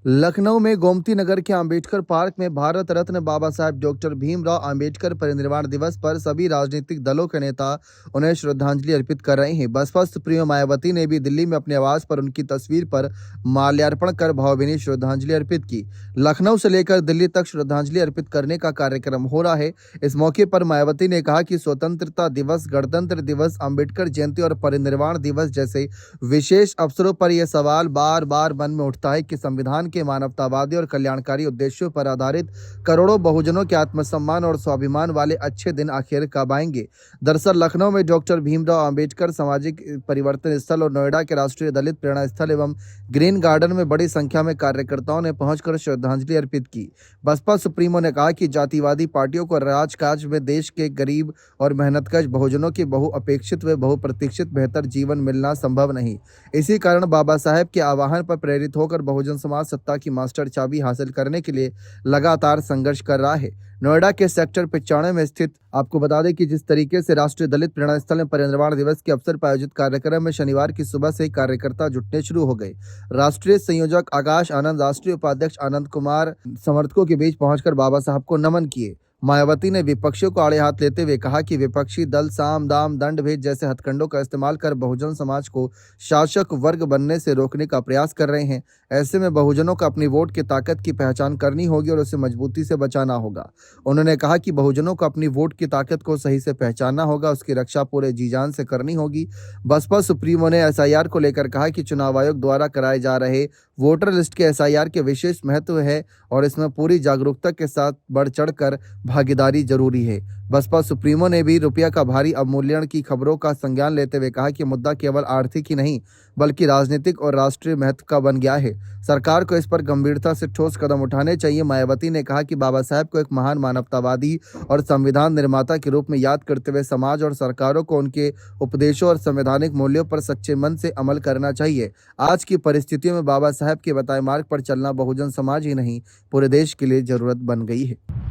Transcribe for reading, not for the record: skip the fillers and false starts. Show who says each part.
Speaker 1: लखनऊ में गोमती नगर के अंबेडकर पार्क में भारत रत्न बाबा साहेब डॉक्टर भीमराव अंबेडकर परिनिर्वाण दिवस पर सभी राजनीतिक दलों के नेता उन्हें श्रद्धांजलि अर्पित कर रहे हैं। बसपा सुप्रीमो मायावती ने भी दिल्ली में अपने आवास पर उनकी तस्वीर पर माल्यार्पण कर भावभीनी श्रद्धांजलि अर्पित की। लखनऊ से लेकर दिल्ली तक श्रद्धांजलि अर्पित करने का कार्यक्रम हो रहा है। इस मौके पर मायावती ने कहा कि स्वतंत्रता दिवस, गणतंत्र दिवस, अंबेडकर जयंती और परिनिर्वाण दिवस जैसे विशेष अवसरों पर यह सवाल बार बार मन में उठता है कि संविधान के मानवतावादी और कल्याणकारी उद्देश्यों पर आधारित करोड़ों बहुजनों के आत्मसम्मान और स्वाभिमान वाले अच्छे दिन आखिर कब आएंगे। दरअसल लखनऊ में डॉक्टर भीमराव अंबेडकर सामाजिक परिवर्तन स्थल और नोएडा के राष्ट्रीय दलित प्रेरणा स्थल एवं ग्रीन गार्डन में बड़ी संख्या में कार्यकर्ताओं ने पहुंचकर श्रद्धांजलि अर्पित की। बसपा सुप्रीमो ने कहा कि जातिवादी पार्टियों को राजकाज में देश के गरीब और मेहनतकश बहुजनों के बहुअपेक्षित व बहुप्रतीक्षित बेहतर जीवन मिलना संभव नहीं। इसी कारण बाबा साहेब के आह्वान पर प्रेरित होकर बहुजन समाज सत्ता की मास्टर चाबी हासिल करने के लिए लगातार संघर्ष कर रहा है। नोएडा के सेक्टर 95 में स्थित आपको बता दें कि जिस तरीके से राष्ट्रीय दलित प्रेरणा स्थल में परिनिर्वाण दिवस के अवसर पर आयोजित कार्यक्रम में शनिवार की सुबह से ही कार्यकर्ता जुटने शुरू हो गए। राष्ट्रीय संयोजक आकाश आनंद, राष्ट्रीय उपाध्यक्ष आनंद कुमार समर्थकों के बीच पहुंचकर बाबा साहब को नमन किए। मायावती ने विपक्षियों को आड़े हाथ लेते हुए कहा कि विपक्षी दल साम दाम दंड भेद जैसे हथकंडों का इस्तेमाल कर बहुजन समाज को शासक वर्ग बनने से रोकने का प्रयास कर रहे हैं। ऐसे में बहुजनों को अपनी वोट की ताकत की पहचान करनी होगी और उसे मजबूती से बचाना होगा। उन्होंने कहा कि बहुजनों को अपनी वोट की ताकत को सही से पहचानना होगा, उसकी रक्षा पूरे जी जान से करनी होगी। बसपा सुप्रीमो ने एसआईआर को लेकर कहा कि चुनाव आयोग द्वारा कराए जा रहे वोटर लिस्ट के एसआईआर के विशेष महत्व है और इसमें पूरी जागरूकता के साथ बढ़ चढ़कर भागीदारी जरूरी है। बसपा सुप्रीमो ने भी रुपया का भारी अवमूल्यन की खबरों का संज्ञान लेते हुए कहा कि मुद्दा केवल आर्थिक ही नहीं बल्कि राजनीतिक और राष्ट्रीय महत्व का बन गया है। सरकार को इस पर गंभीरता से ठोस कदम उठाने चाहिए। मायावती ने कहा कि बाबा साहेब को एक महान मानवतावादी और संविधान निर्माता के रूप में याद करते हुए समाज और सरकारों को उनके उपदेशों और संवैधानिक मूल्यों पर सच्चे मन से अमल करना चाहिए। आज की परिस्थितियों में बाबा साहेब के बताए मार्ग पर चलना बहुजन समाज ही नहीं पूरे देश के लिए जरूरत बन गई है।